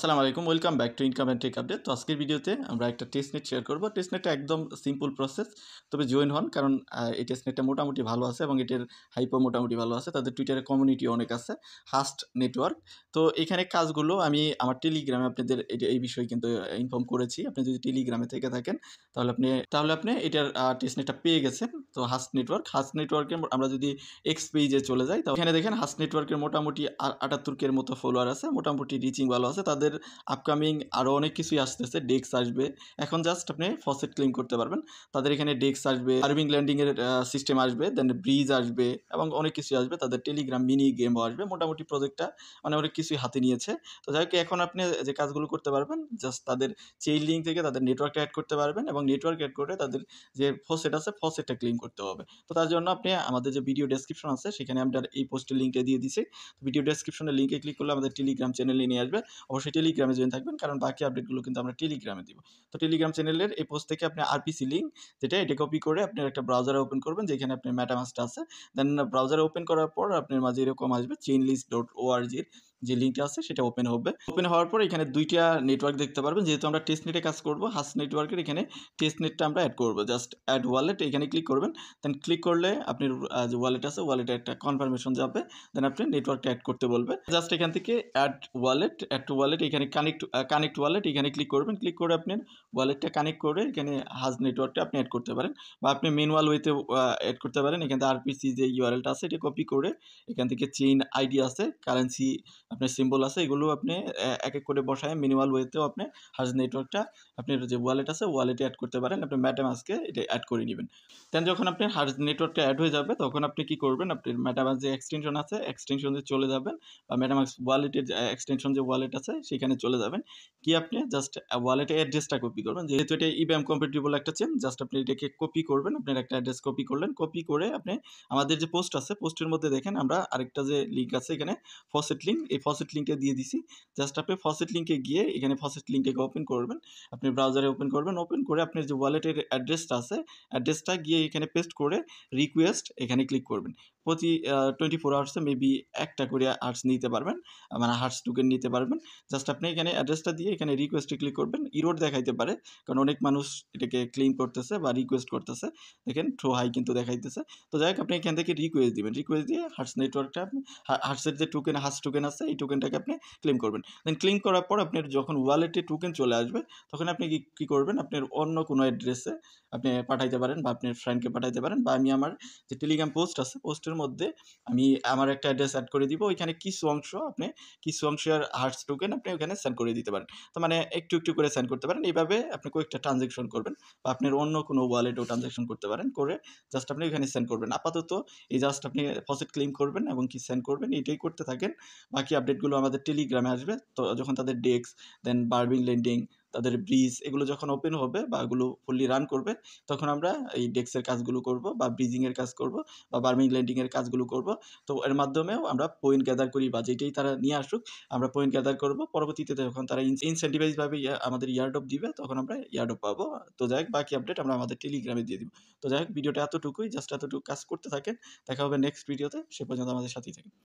আসসালামু আলাইকুম, welcome back to income and take update. তো আজকের ভিডিওতে আমরা একটা টেস্টনেট শেয়ার করব। টেস্টনেটটা একদম সিম্পল প্রসেস, তবে জয়েন হন, কারণ এই টেস্টনেটটা মোটামুটি ভালো আছে এবং এটার হাইপও মোটামুটি ভালো আছে। তাদের টুইটারে কমিউনিটি অনেক আছে, হাস্ট নেটওয়ার্ক। তো এখানে কাজগুলো আমি আমার টেলিগ্রামে আপনাদের এই বিষয়ে কিন্তু ইনফর্ম করেছি। আপনি যদি টেলিগ্রামে থেকে থাকেন তাহলে আপনি এটার টেস্টনেটটা পেয়ে গেছেন। তো হাস্ট নেটওয়ার্কে আমরা যদি এক্স পেজে চলে যাই, তো এখানে দেখেন হাস্ট নেটওয়ার্কের মোটামুটি 78K মতো ফলোয়ার আছে, মোটামুটি রিচিং ভালো আছে। তাদের আপকামিং আরও অনেক কিছুই আসতেছে, ডেক্স আসবে। এখন জাস্ট আপনি ফসেট ক্লেম করতে পারবেন। তাদের এখানে ডেক্স আসবে, আরবিং ল্যান্ডিংয়ের সিস্টেম আসবে, দেন ব্রিজ আসবে এবং অনেক কিছুই আসবে। তাদের টেলিগ্রাম মিনি গেমও আসবে। মোটামুটি প্রজেক্টটা মানে অনেক কিছুই হাতে নিয়েছে। তো যাই হোক, এখন আপনি যে কাজগুলো করতে পারবেন, জাস্ট তাদের চেইন লিঙ্ক থেকে তাদের নেটওয়ার্কটা অ্যাড করতে পারবেন এবং নেটওয়ার্ক অ্যাড করে তাদের যে ফসেট আছে ফসেটটা ক্লেম করতে হবে। তো তার জন্য আপনি আমাদের যে ভিডিও ডেসক্রিপশন আছে সেখানে আমরা এই পোস্টের লিঙ্কটা দিয়ে দিছি। ভিডিও ডেসক্রিপশনের লিঙ্কে ক্লিক করলে আমাদের টেলিগ্রাম চ্যানেলে নিয়ে আসবে। অবশ্যই টেলিগ্রামে জয়েন থাকবেন, কারণ বাকি আপডেটগুলো কিন্তু আমরা টেলিগ্রামে দিব। তো টেলিগ্রাম চ্যানেলের এই পোস্ট থেকে আপনি আরপিসি লিঙ্ক, যেটা এটা কপি করে আপনার একটা ব্রাউজারে ওপেন করবেন, যেখানে আপনার মেটামাস্কটা আছে। দেন ব্রাউজারে ওপেন করার পর আপনার মাঝে এরকম আসবে chainlist.org যে লিঙ্কটা আছে সেটা ওপেন হবে। ওপেন হওয়ার পর এখানে দুইটা নেটওয়ার্ক দেখতে পারবেন। যেহেতু আমরা টেস্ট নেটে কাজ করব, হাস্ট নেটওয়ার্কের এখানে টেস্ট নেটটা আমরা অ্যাড করব। জাস্ট অ্যাড ওয়ালেট এখানে ক্লিক করবেন। দেন ক্লিক করলে আপনার যে ওয়ালেট আছে ওয়ালেটে একটা কনফার্মেশন যাবে। দেন আপনি নেটওয়ার্কটা অ্যাড করতে বলবে। জাস্ট এখান থেকে অ্যাড টু ওয়ালেট এখানে কানেক্ট ওয়ালেট এখানে ক্লিক করবেন। ক্লিক করে আপনার ওয়ালেটটা কানেক্ট করে এখানে হাজ নেটওয়ার্কটা আপনি অ্যাড করতে পারেন, বা আপনি ম্যানুয়াল ওয়েতে অ্যাড করতে পারেন। এখান থেকে আরপিসি যে ইউআরএলটা আছে এটা কপি করে এখান থেকে চেইন আইডি আছে, কারেন্সি আপনার সিম্বল আছে, এগুলো আপনি এক এক করে বসায় ম্যানুয়াল ওয়েতেও আপনি হাজ নেটওয়ার্কটা আপনার যে ওয়ালেট আছে ওয়ালেটে অ্যাড করতে পারেন। আপনি মেটামাস্কে এটা অ্যাড করে নেবেন। দেন যখন আপনার হাজ নেটওয়ার্কটা অ্যাড হয়ে যাবে, তখন আপনি কি করবেন, আপনার মেটামাস্ক যে এক্সটেনশন আছে এক্সটেনশনে চলে যাবেন, বা মেটামাস্ক ওয়ালেটের এক্সটেনশন যে ওয়ালেট আছে সেখানে চলে যাবেন। কি আপনি জাস্ট ওয়ালেটের অ্যাড্রেসটা কপি করবেন। যেহেতু এটা ইবিএম কম্পেটিবল একটা চেন, জাস্ট আপনি এটাকে কপি করবেন। আপনার একটা অ্যাড্রেস কপি করলেন, কপি করে আপনি আমাদের যে পোস্ট আছে পোস্টের মধ্যে দেখেন আমরা আরেকটা যে লিঙ্ক আছে এখানে ফসেট লিঙ্ক, এই ফসেট লিঙ্কে দিয়ে দিছি। জাস্ট আপনি ফসেট লিঙ্কে গিয়ে এখানে ফসেট লিঙ্কটাকে ওপেন করবেন। আপনি ব্রাউজারে ওপেন করবেন, ওপেন করে আপনার যে ওয়ালেটের অ্যাড্রেসটা আছে অ্যাড্রেসটা গিয়ে এখানে পেস্ট করে রিকোয়েস্ট এখানে ক্লিক করবেন। প্রতি 24 আওয়ার্সে মেবি একটা করে আর্টস নিতে পারবেন, মানে হার্টস টোকেন নিতে পারবেন। জাস্ট আপনি এখানে অ্যাড্রেসটা দিয়ে এখানে রিকোয়েস্টে ক্লিক করবেন। ইরোড দেখাইতে পারে, কারণ অনেক মানুষ এটাকে ক্লেম করতেছে বা রিকোয়েস্ট করতেছে। দেখেন থ্রো হাই কিন্তু দেখাইতেছে। তো যাই হোক, আপনি এখান থেকে রিকোয়েস্ট দিবেন। রিকোয়েস্ট দিয়ে হার্টস নেটওয়ার্কটা আপনি হার্টসের যে টোকেন হার্টস টোকেন আছে এই টোকেনটাকে আপনি ক্লেম করবেন। দেন ক্লেম করার পর আপনার যখন ওয়ালেটে টোকেন চলে আসবে, তখন আপনি কী করবেন, আপনার অন্য কোনো অ্যাড্রেসে আপনি পাঠাইতে পারেন, বা আপনার ফ্রেন্ডকে পাঠাইতে পারেন, বা আমি আমার যে টেলিগ্রাম পোস্ট আছে পোস্টের মধ্যে আমি আমার একটা অ্যাড্রেস অ্যাড করে দিব। ওইখানে কিছু অংশের হার্টস টোকেন আপনি ওখানে সেন্ড করে দিতে পারেন। তো মানে একটু একটু করে সেন্ড করতে পারেন। এইভাবে আপনি কয়েকটা ট্রানজ্যাকশন করবেন, বা আপনার অন্য কোনো ওয়ালেটেও ট্রানজ্যাকশন করতে পারেন, করে জাস্ট আপনি ওখানে সেন্ড করবেন। আপাতত এই জাস্ট আপনি ফসেট ক্লেম করবেন এবং কি সেন্ড করবেন, এটাই করতে থাকেন। বাকি আপডেটগুলো আমাদের টেলিগ্রামে আসবে। তো যখন তাদের ডেক্স, দেন বারবিং লেন্ডিং, তাদের ব্রিজ এগুলো যখন ওপেন হবে বা এগুলো ফুললি রান করবে, তখন আমরা এই ডেক্সের কাজগুলো করব, বা ব্রিজিংয়ের কাজ করব, বা বারবিং লেন্ডিংয়ের কাজগুলো করব। তো এর মাধ্যমেও আমরা পয়েন্ট গ্যাদার করি, বা যেটাই তারা নিয়ে আসুক আমরা পয়েন্ট গ্যাদার করব। পরবর্তীতে যখন তারা ইনসেন্টিভাইজভাবে আমাদের ইয়ারড্রপ দিবে, তখন আমরা ইয়ারড্রপ পাবো। তো যাই হোক, বাকি আপডেট আমরা আমাদের টেলিগ্রামে দিয়ে দিব। তো যাই হোক, ভিডিওটা এতটুকুই, জাস্ট এতটুকু কাজ করতে থাকেন। দেখা হবে নেক্সট ভিডিওতে। সে পর্যন্ত আমাদের সাথেই থাকেন।